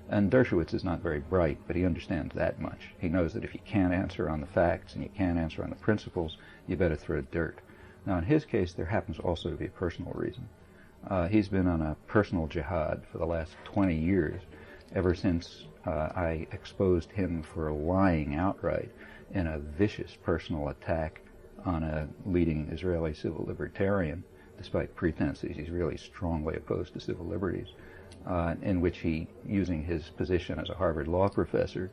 And Dershowitz is not very bright, but he understands that much. He knows that if you can't answer on the facts and you can't answer on the principles, you better throw dirt. Now, in his case, there happens also to be a personal reason. He's been on a personal jihad for the last 20 years, ever since I exposed him for lying outright in a vicious personal attack on a leading Israeli civil libertarian, despite pretenses he's really strongly opposed to civil liberties, in which he, using his position as a Harvard law professor,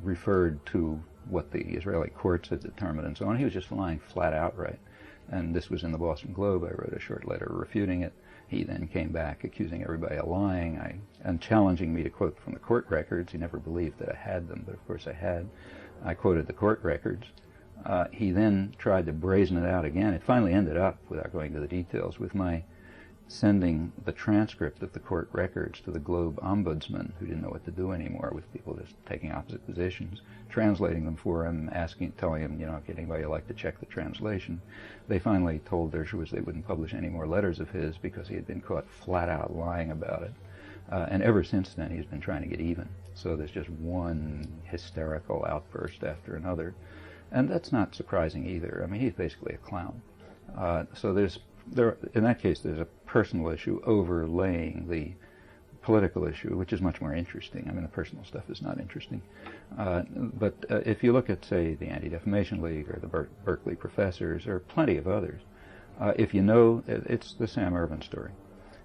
referred to what the Israeli courts had determined and so on. He was just lying flat outright. And this was in the Boston Globe. I wrote a short letter refuting it. He then came back accusing everybody of lying and challenging me to quote from the court records. He never believed that I had them, but of course I had. I quoted the court records. He then tried to brazen it out again. It finally ended up, without going into the details, with my sending the transcript of the court records to the Globe ombudsman, who didn't know what to do anymore with people just taking opposite positions, translating them for him, telling him, if anybody would like to check the translation. They finally told Dershowitz they wouldn't publish any more letters of his because he had been caught flat out lying about it. And ever since then, he's been trying to get even. So there's just one hysterical outburst after another. And that's not surprising either. I mean, he's basically a clown. So in that case, there's a personal issue overlaying the political issue, which is much more interesting. I mean, the personal stuff is not interesting. But if you look at, say, the Anti-Defamation League or the Berkeley professors or plenty of others, if you know, it's the Sam Ervin story.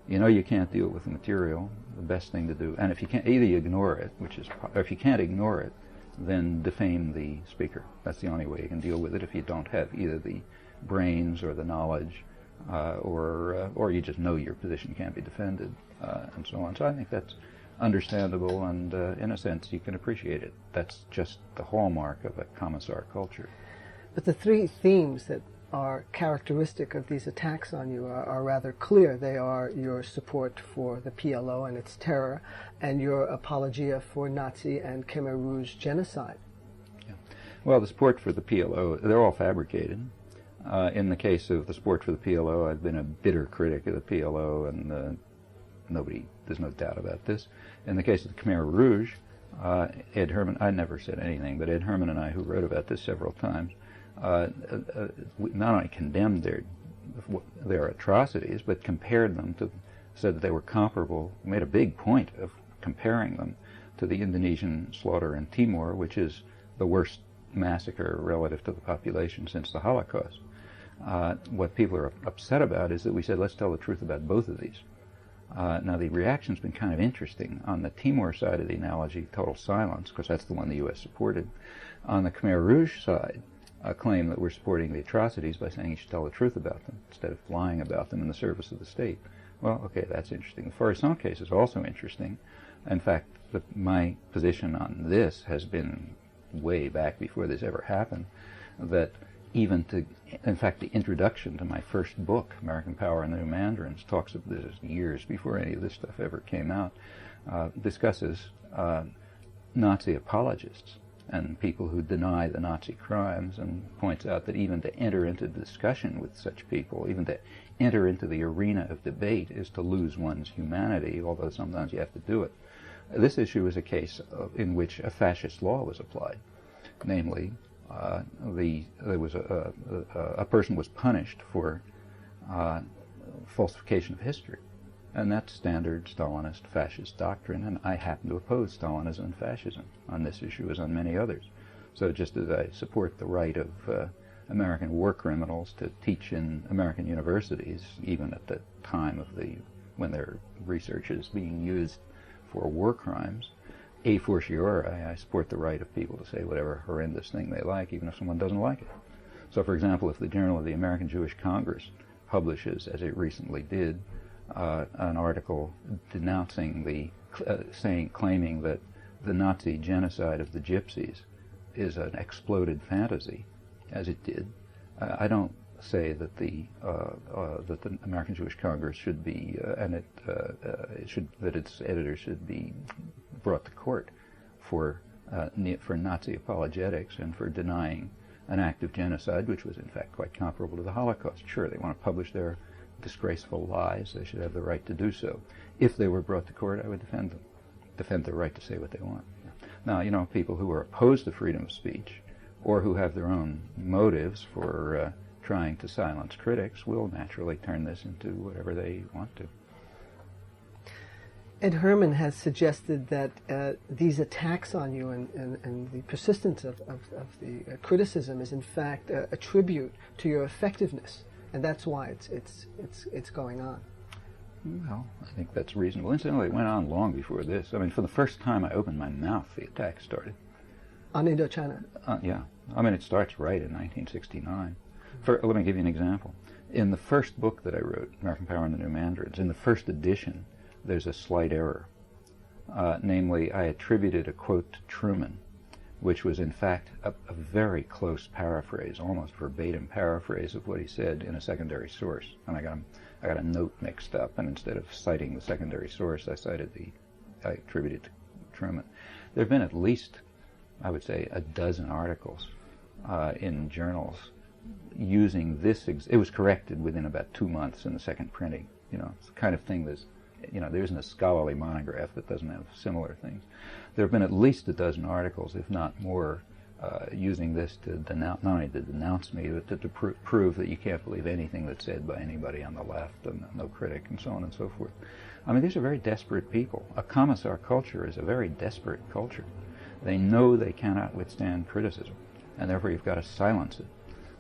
You can't deal with the material, the best thing to do, and if you can't, either you ignore it, or if you can't ignore it, then defame the speaker. That's the only way you can deal with it if you don't have either the brains or the knowledge, or you just know your position can't be defended, and so on. So I think that's understandable, and in a sense you can appreciate it. That's just the hallmark of a commissar culture. But the three themes that are characteristic of these attacks on you are rather clear. They are your support for the PLO and its terror, and your apologia for Nazi and Khmer Rouge genocide. Yeah. Well, the support for the PLO, they're all fabricated. In the case of the support for the PLO, I've been a bitter critic of the PLO, and there's no doubt about this. In the case of the Khmer Rouge, Ed Herman, I never said anything, but Ed Herman and I, who wrote about this several times, not only condemned their atrocities, but compared them said that they were comparable, made a big point of comparing them to the Indonesian slaughter in Timor, which is the worst massacre relative to the population since the Holocaust. What people are upset about is that we said, let's tell the truth about both of these. Now, the reaction's been kind of interesting. On the Timor side of the analogy, total silence, because that's the one the U.S. supported. On the Khmer Rouge side, a claim that we're supporting the atrocities by saying you should tell the truth about them instead of lying about them in the service of the state. Well, okay, that's interesting. The Forisson case is also interesting. In fact, my position on this has been way back before this ever happened, that in fact, the introduction to my first book, American Power and the New Mandarins, talks of this years before any of this stuff ever came out, discusses Nazi apologists and people who deny the Nazi crimes, and points out that even to enter into discussion with such people, even to enter into the arena of debate, is to lose one's humanity, although sometimes you have to do it. This issue is a case in which a fascist law was applied. Namely, there was a person was punished for falsification of history. And that's standard Stalinist fascist doctrine, and I happen to oppose Stalinism and fascism on this issue as on many others. So just as I support the right of American war criminals to teach in American universities, even at the time when their research is being used for war crimes, a fortiori, I support the right of people to say whatever horrendous thing they like, even if someone doesn't like it. So, for example, if the Journal of the American Jewish Congress publishes, as it recently did, an article denouncing claiming that the Nazi genocide of the Gypsies is an exploded fantasy, as it did, I don't say that the American Jewish Congress should be that its editors should be brought to court for Nazi apologetics and for denying an act of genocide, which was in fact quite comparable to the Holocaust. Sure, they want to publish their disgraceful lies. They should have the right to do so. If they were brought to court, I would defend their right to say what they want. Now, people who are opposed to freedom of speech or who have their own motives for trying to silence critics will naturally turn this into whatever they want to. Ed Herman has suggested that these attacks on you and the persistence of the criticism is in fact a tribute to your effectiveness, and that's why it's going on. Well, I think that's reasonable. Incidentally, it went on long before this. I mean, for the first time I opened my mouth, the attack started. On Indochina? Yeah. I mean, it starts right in 1969. Let me give you an example. In the first book that I wrote, American Power and the New Mandarins, in the first edition, there's a slight error. Namely, I attributed a quote to Truman which was in fact a very close paraphrase, almost verbatim paraphrase of what he said in a secondary source. And I got a note mixed up, and instead of citing the secondary source, I attributed to Truman. There have been at least, I would say, a dozen articles in journals using this. It was corrected within about 2 months in the second printing. It's the kind of thing that's, there isn't a scholarly monograph that doesn't have similar things. There have been at least a dozen articles, if not more, using this to not only to denounce me, but to prove that you can't believe anything that's said by anybody on the left, and no critic, and so on and so forth. I mean, these are very desperate people. A commissar culture is a very desperate culture. They know they cannot withstand criticism, and therefore you've got to silence it.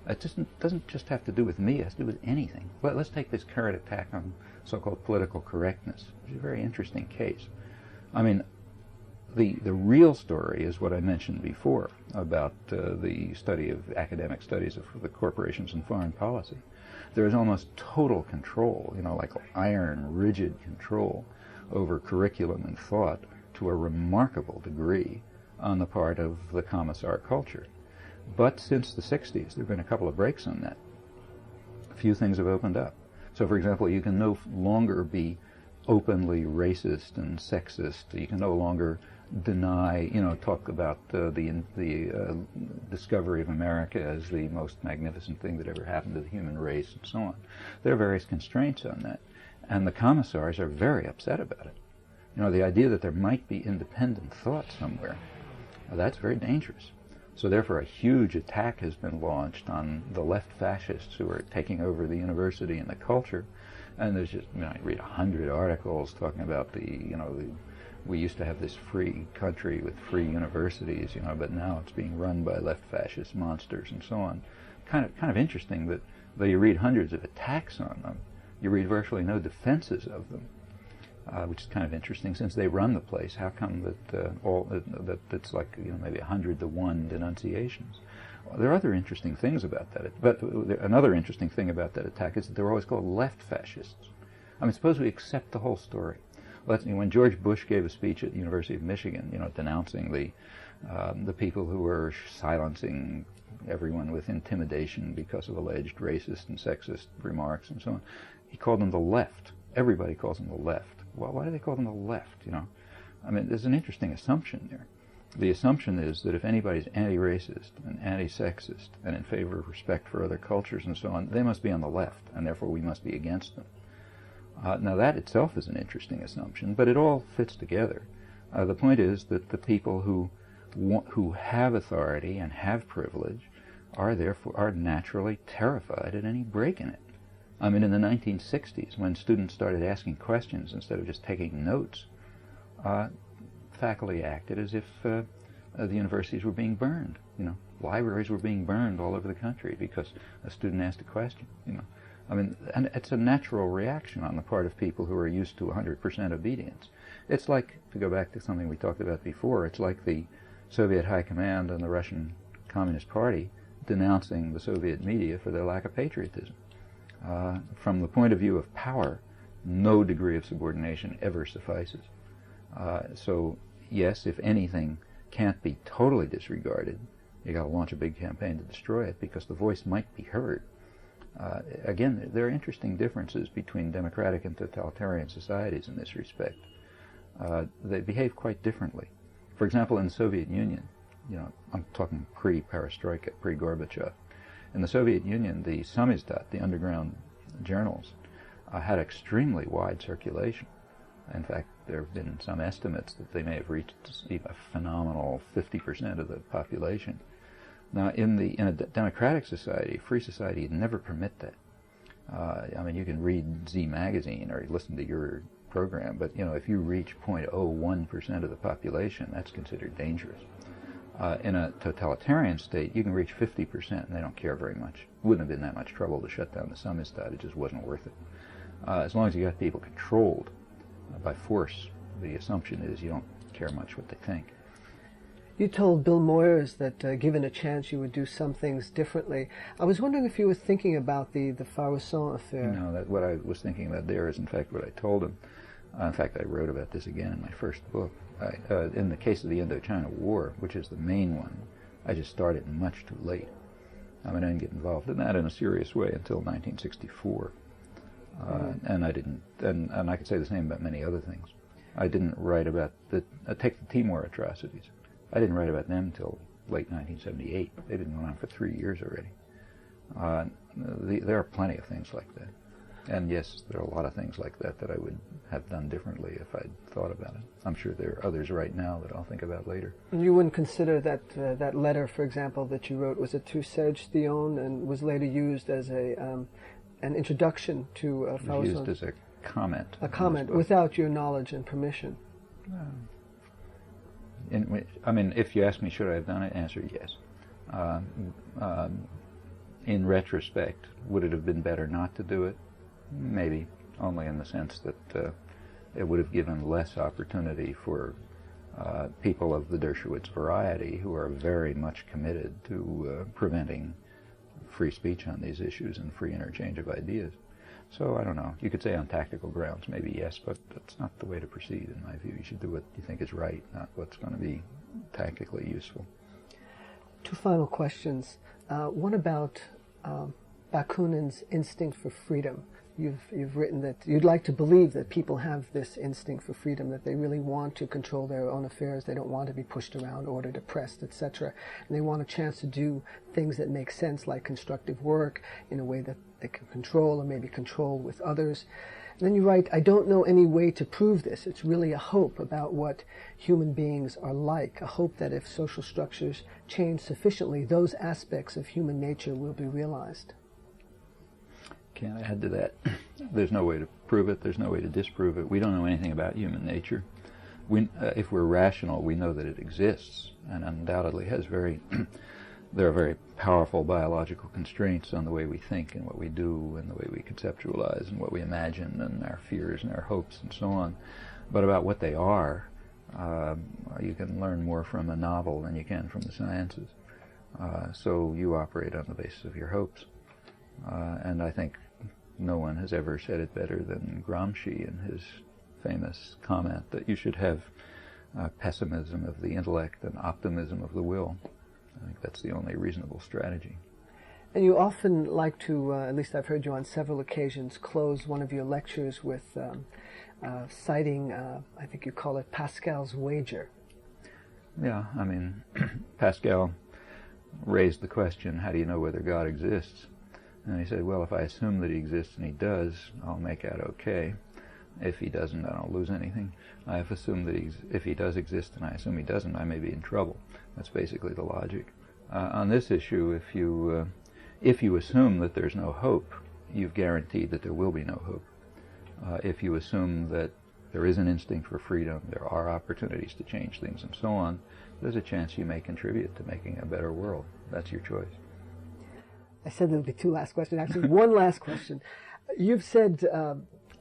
It doesn't just have to do with me, it has to do with anything. Let's take this current attack on so-called political correctness. It's a very interesting case. I mean, the real story is what I mentioned before about the study of academic studies of the corporations and foreign policy. There is almost total control, like iron, rigid control over curriculum and thought to a remarkable degree on the part of the commissar culture. But since the 60s, there have been a couple of breaks on that. A few things have opened up. So, for example, you can no longer be openly racist and sexist. You can no longer deny, talk about the discovery of America as the most magnificent thing that ever happened to the human race, and so on. There are various constraints on that, and the commissars are very upset about it. The idea that there might be independent thought somewhere, that's very dangerous. So therefore a huge attack has been launched on the left fascists who are taking over the university and the culture. And there's just, I read 100 articles talking about we used to have this free country with free universities, but now it's being run by left fascist monsters and so on. Kind of interesting that though you read hundreds of attacks on them, you read virtually no defenses of them. Which is kind of interesting, since they run the place. How come that it's like maybe 100-to-1 denunciations? Well, there are other interesting things about that. But another interesting thing about that attack is that they're always called left fascists. I mean, suppose we accept the whole story. When George Bush gave a speech at the University of Michigan, denouncing the people who were silencing everyone with intimidation because of alleged racist and sexist remarks and so on, he called them the left. Everybody calls them the left. Well, why do they call them the left, I mean, there's an interesting assumption there. The assumption is that if anybody's anti-racist and anti-sexist and in favor of respect for other cultures and so on, they must be on the left, and therefore we must be against them. Now that itself is an interesting assumption, but it all fits together. The point is that the people who have authority and have privilege are naturally terrified at any break in it. I mean, in the 1960s, when students started asking questions instead of just taking notes, faculty acted as if the universities were being burned. Libraries were being burned all over the country because a student asked a question. I mean, and it's a natural reaction on the part of people who are used to 100% obedience. It's like, to go back to something we talked about before, it's like the Soviet High Command and the Russian Communist Party denouncing the Soviet media for their lack of patriotism. From the point of view of power, no degree of subordination ever suffices. So, yes, if anything can't be totally disregarded, you got to launch a big campaign to destroy it because the voice might be heard. Again, there are interesting differences between democratic and totalitarian societies in this respect. They behave quite differently. For example, in the Soviet Union, I'm talking pre-perestroika, pre-Gorbachev. In the Soviet Union, the samizdat, the underground journals, had extremely wide circulation. In fact, there have been some estimates that they may have reached a phenomenal 50% of the population. Now, in a democratic society, free society, you'd never permit that. I mean, you can read Z Magazine or listen to your program, but if you reach 0.01% of the population, that's considered dangerous. In a totalitarian state, you can reach 50%, and they don't care very much. It wouldn't have been that much trouble to shut down the samizdat. It just wasn't worth it. As long as you got people controlled by force, the assumption is you don't care much what they think. You told Bill Moyers that given a chance you would do some things differently. I was wondering if you were thinking about the Farrousson affair. No, what I was thinking about there is in fact what I told him. In fact, I wrote about this again in my first book. in the case of the Indochina War, which is the main one, I just started much too late. I mean, I didn't get involved in that in a serious way until 1964. And I didn't, and I could say the same about many other things. I didn't write about take the Timor atrocities. I didn't write about them until late 1978. They've been going on for 3 years already. There are plenty of things like that. And yes, there are a lot of things like that that I would have done differently if I'd thought about it. I'm sure there are others right now that I'll think about later. You wouldn't consider that that letter, for example, that you wrote, was it to Serge Thion and was later used as an introduction to It was used as a comment. A comment without your knowledge and permission. I mean, if you ask me should I have done it, answer yes. In retrospect, would it have been better not to do it? Maybe, only in the sense that it would have given less opportunity for people of the Dershowitz variety who are very much committed to preventing free speech on these issues and free interchange of ideas. So I don't know. You could say on tactical grounds, maybe yes, but that's not the way to proceed in my view. You should do what you think is right, not what's going to be tactically useful. 2 final questions. One about Bakunin's instinct for freedom. You've written that you'd like to believe that people have this instinct for freedom, that they really want to control their own affairs. They don't want to be pushed around, ordered, oppressed, etc. And they want a chance to do things that make sense, like constructive work in a way that they can control or maybe control with others. And then you write, I don't know any way to prove this. It's really a hope about what human beings are like, a hope that if social structures change sufficiently, those aspects of human nature will be realized. Can't add to that. There's no way to prove it. There's no way to disprove it. We don't know anything about human nature. If we're rational, we know that it exists, and undoubtedly has there are very powerful biological constraints on the way we think and what we do and the way we conceptualize and what we imagine and our fears and our hopes and so on. But about what they are, you can learn more from a novel than you can from the sciences. So you operate on the basis of your hopes. And I think no one has ever said it better than Gramsci in his famous comment that you should have pessimism of the intellect and optimism of the will. I think that's the only reasonable strategy. And you often like to, at least I've heard you on several occasions, close one of your lectures with citing, I think you call it Pascal's wager. Yeah, I mean, Pascal raised the question, how do you know whether God exists? And he said, well, if I assume that he exists and he does, I'll make out okay. If he doesn't, I don't lose anything. I've assumed that if he does exist and I assume he doesn't, I may be in trouble. That's basically the logic. On this issue, if you assume that there's no hope, you've guaranteed that there will be no hope. If you assume that there is an instinct for freedom, there are opportunities to change things and so on, there's a chance you may contribute to making a better world. That's your choice. I said there would be 2 last questions. Actually, one last question. You've said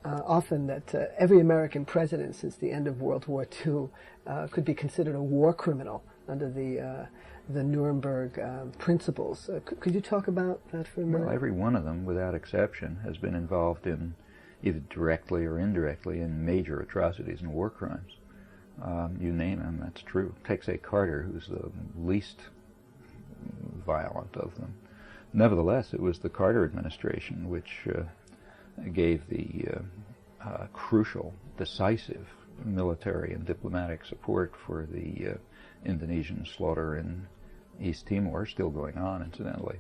often that every American president since the end of World War II could be considered a war criminal under the Nuremberg principles. Could you talk about that for a minute? Well, every one of them, without exception, has been involved in, either directly or indirectly, in major atrocities and war crimes. You name them, that's true. Take, say, Carter, who's the least violent of them. Nevertheless, it was the Carter administration which gave the crucial, decisive military and diplomatic support for the Indonesian slaughter in East Timor, still going on, incidentally,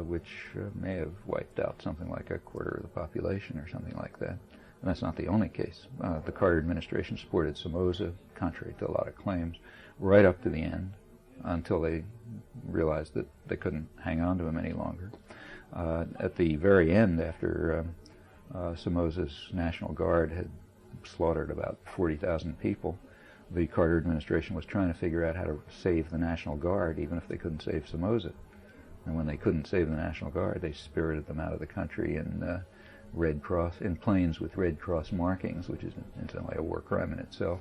which may have wiped out something like 1/4 of the population or something like that. And that's not the only case. The Carter administration supported Somoza, contrary to a lot of claims, right up to the end, until they realized that they couldn't hang on to him any longer. At the very end, after Somoza's National Guard had slaughtered about 40,000 people, the Carter administration was trying to figure out how to save the National Guard, even if they couldn't save Somoza. And when they couldn't save the National Guard, they spirited them out of the country in in planes with Red Cross markings, which is incidentally a war crime in itself,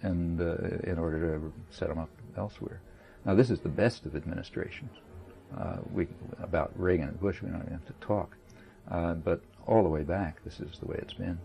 in order to set them up elsewhere. Now, this is the best of administrations. About Reagan and Bush, we don't even have to talk. But all the way back, this is the way it's been.